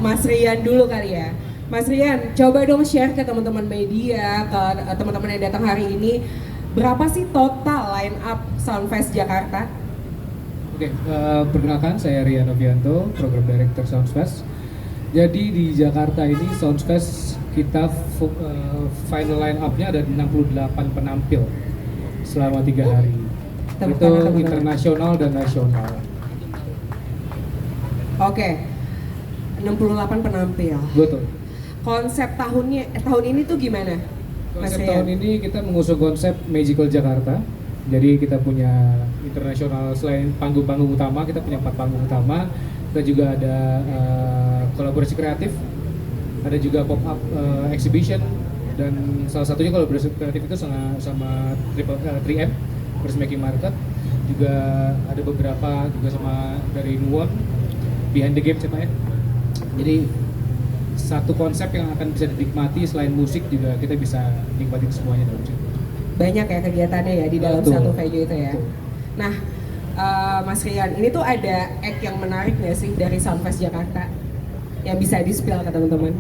Mas Rian dulu kali ya. Mas Rian, coba dong share ke teman-teman media, ke teman-teman yang datang hari ini, berapa sih total line up Soundfest Jakarta? Oke, perkenalkan saya Rian Novianto, Program Director Soundfest. Jadi di Jakarta ini Soundfest kita final line up-nya ada 68 penampil selama 3 hari. Tepuk Itu tangan, teman-teman. internasional dan nasional. Oke, 68 penampil. Betul. Konsep tahun ini tuh gimana, Mas Konsep Rian? tahun ini kita mengusung konsep Magical Jakarta. Jadi kita punya internasional, selain panggung-panggung utama, kita punya 4 panggung utama. Kita juga ada kolaborasi kreatif, ada juga pop-up exhibition, dan salah satunya kolaborasi kreatif itu sama 3M, First Making Market. Juga ada beberapa juga sama dari Nuwon, Behind the Game ya. Jadi satu konsep yang akan bisa dinikmati, selain musik juga kita bisa nikmatin semuanya dalam situ. Banyak ya kegiatannya ya di dalam Betul. satu venue itu ya. Betul. Nah, Mas Rian, ini tuh ada act yang menarik nggak sih dari Soundfest Jakarta yang bisa di-spill ke teman-teman?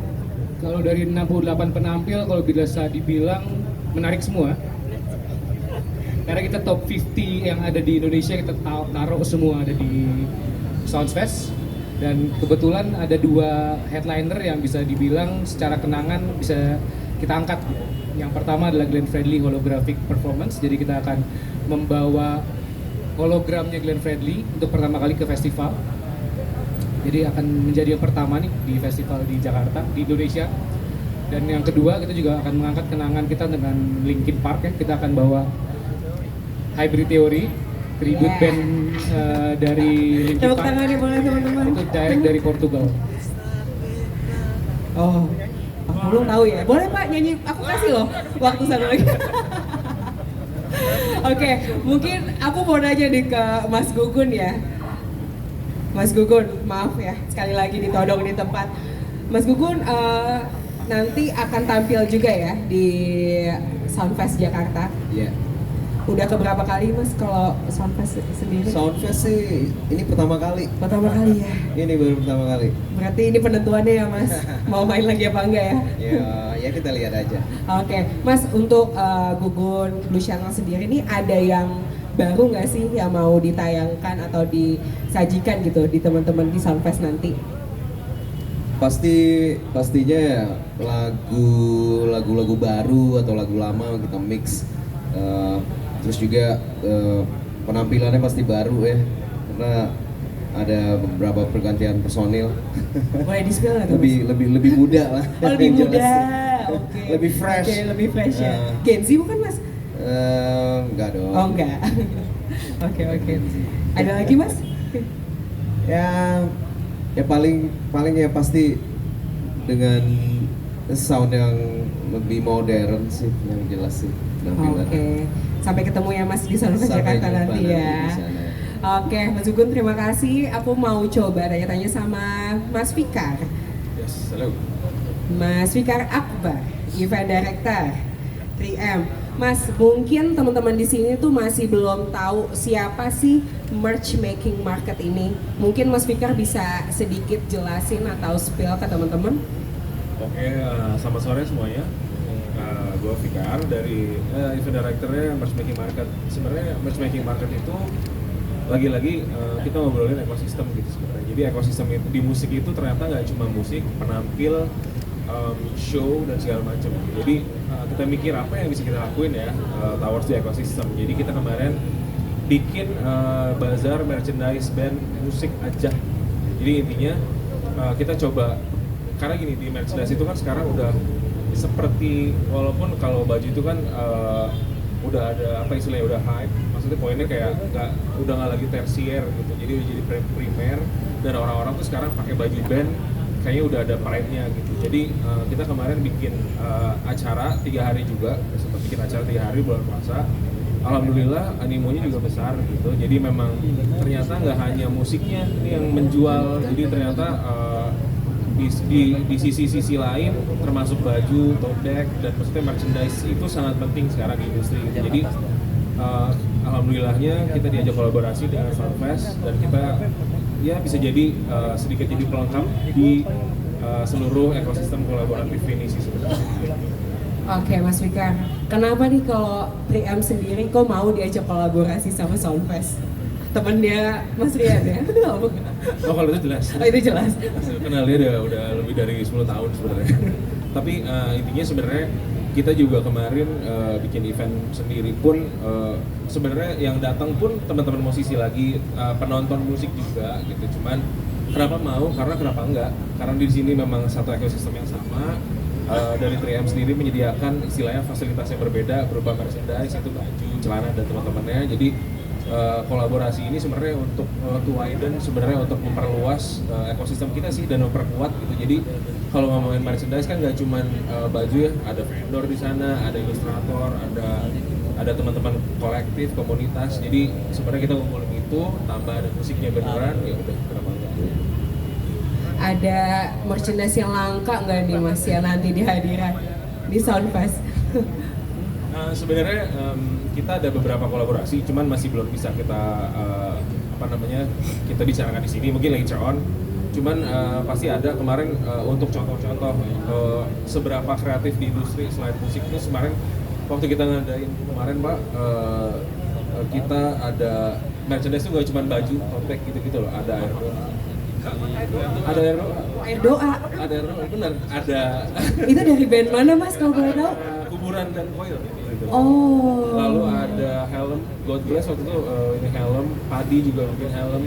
Kalau dari 68 penampil, kalau bisa dibilang menarik semua. Karena kita top 50 yang ada di Indonesia, kita taruh semua ada di Soundfest. Dan kebetulan ada 2 headliner yang bisa dibilang secara kenangan bisa kita angkat. Yang pertama adalah Glenn Fredly Holographic Performance. Jadi kita akan membawa hologramnya Glenn Fredly untuk pertama kali ke festival. Jadi akan menjadi yang pertama nih di festival di Jakarta, di Indonesia. Dan yang kedua, kita juga akan mengangkat kenangan kita dengan Linkin Park ya. Kita akan bawa Hybrid Theory, tribute Yeah. band dari Linkin Tepuk Park. tangannya boleh teman-teman. Itu direct dari Portugal. Oh, aku belum tahu ya. Boleh Pak nyanyi, aku kasih loh waktu satu lagi. Oke, mungkin aku mau nanya nih ke Mas Gugun ya. Mas Gugun, maaf ya, sekali lagi ditodong di tempat. Mas Gugun nanti akan tampil juga ya di Soundfest Jakarta. Iya. Udah keberapa kali Mas kalau Soundfest sendiri? Soundfest sih ini pertama kali. Pertama kali ya. Ini baru pertama kali. Berarti ini penentuannya ya Mas, mau main lagi apa enggak ya? Ya kita lihat aja. Oke, Mas, untuk Gugun Blue Channel sendiri ini ada yang baru nggak sih yang mau ditayangkan atau disajikan gitu di teman-teman di Soundfest nanti? Pastinya ya lagu-lagu baru atau lagu lama kita mix. Terus juga penampilannya pasti baru ya, karena ada beberapa pergantian personil. Boleh di-spill nggak tuh, Mas? lebih muda lah. Oh, lebih yang muda, jelas. oke. Lebih fresh. Oke, lebih fresh ya. Uh. Gen Z bukan Mas? Enggak dong. Oh enggak. Oke. Ada lagi Mas? Ya paling ya pasti dengan sound yang lebih modern sih, yang jelas sih penampilan. Oke, sampai ketemu ya Mas di Soundfest Sampai Jakarta jumpa nanti nanti ya. di sana. Oke, Mas Gugun terima kasih. Aku mau coba tanya-tanya sama Mas Fikar. Yes, halo. Mas Fikar Akbar, Event Director 3M. Mas, mungkin teman-teman di sini tuh masih belum tahu siapa sih Merch Making Market ini. Mungkin Mas Fikar bisa sedikit jelasin atau spill ke teman-teman. Oke, selamat sore semuanya. Gue Fikar dari event directornya Matchmaking Market. Sebenarnya Matchmaking Market itu lagi-lagi kita ngobrolin ekosistem gitu sebenarnya. Jadi ekosistem itu di musik itu ternyata nggak cuma musik, penampil, show dan segala macam. Jadi kita mikir apa yang bisa kita lakuin ya towards the ekosistem. Jadi kita kemarin bikin bazar merchandise band musik aja. Jadi intinya kita coba, karena gini, di merchandise itu kan sekarang udah seperti, walaupun kalau baju itu kan udah ada apa istilahnya, udah hype, maksudnya poinnya kayak udah nggak lagi tersier gitu, jadi udah jadi primer, dan orang-orang tuh sekarang pakai baju band kayaknya udah ada pride-nya gitu. Jadi kita kemarin bikin acara 3 hari juga, sempat bikin acara 3 hari bulan puasa. Alhamdulillah animonya juga besar gitu. Jadi memang ternyata nggak hanya musiknya ini yang menjual, jadi ternyata di sisi-sisi lain termasuk baju, tote bag, dan maksudnya merchandise itu sangat penting sekarang di industri gitu. Jadi alhamdulillahnya kita diajak kolaborasi dengan Soundfest, dan kita ya bisa jadi sedikit jadi pelengkap di seluruh ekosistem kolaboratif ini sih sebenarnya. Oke Mas Fikar, kenapa nih kalau 3M sendiri kok mau diajak kolaborasi sama Soundfest? Temennya Mas Rian ya? Oh kalau itu jelas. Oh itu jelas. Kenal dia udah lebih dari 10 tahun sebenarnya. Tapi intinya sebenarnya kita juga kemarin bikin event sendiri pun sebenarnya yang datang pun teman-teman musisi lagi, penonton musik juga gitu. Cuman kenapa mau? Karena kenapa enggak? Karena di sini memang satu ekosistem yang sama. Dari 3M sendiri menyediakan istilahnya fasilitas yang berbeda berupa merchandise, itu baju, celana dan teman-temannya. Jadi kolaborasi ini sebenarnya untuk to widen, sebenarnya untuk memperluas ekosistem kita sih dan memperkuat gitu. Jadi kalau ngomongin merchandise kan nggak cuman baju ya, ada vendor di sana, ada ilustrator, ada teman-teman kolektif, komunitas. Jadi sebenarnya kita kumpulin itu, tambah ada musiknya beneran, ya udah kenapa enggak. Ada merchandise yang langka nggak nih Mas ya nanti di hadiran di Soundfest? Sebenarnya kita ada beberapa kolaborasi, cuman masih belum bisa kita kita bicarakan di sini. Mungkin later on. Cuman pasti ada kemarin untuk contoh-contoh seberapa kreatif di industri selain musik itu kemarin waktu kita ngadain kemarin Pak, kita ada merchandise itu nggak cuma baju, tote bag gitu-gitu loh, ada air Doa. ada air benar, ada Itu dari band mana Mas kalau boleh tahu? kuburan dan koil gitu. Oh. Lalu ada helm, God Bless waktu itu ini helm, Padi juga bikin helm.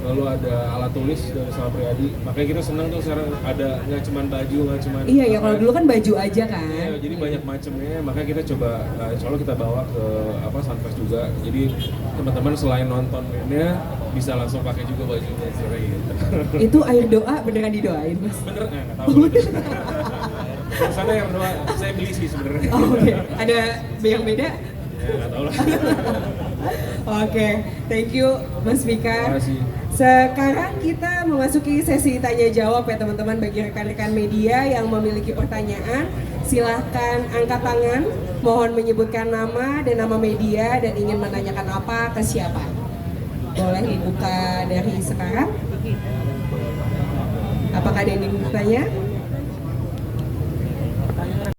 Lalu ada alat tulis dari Sal Priadi. Makanya kita senang tuh sekarang ada nggak cuma baju, nggak cuma. Iya ya, kalau dulu kan baju aja kan. Iya, jadi banyak macamnya. Makanya kita coba, insya Allah kita bawa ke Soundfest juga. Jadi teman-teman selain nonton bandnya bisa langsung pakai juga bajunya seperti gitu. Itu air doa beneran didoain Mas? Bener? Nggak tahu. Sana yang doa, saya beli sih sebenarnya. Oh, oke. Ada yang beda? Ya nggak tahu lah. Oke, thank you Mas Fikar. Terima kasih. Sekarang kita memasuki sesi tanya jawab ya teman-teman. Bagi rekan-rekan media yang memiliki pertanyaan, silahkan angkat tangan, mohon menyebutkan nama dan nama media dan ingin menanyakan apa ke siapa. Boleh dibuka dari sekarang. Apakah ada yang ingin bertanya?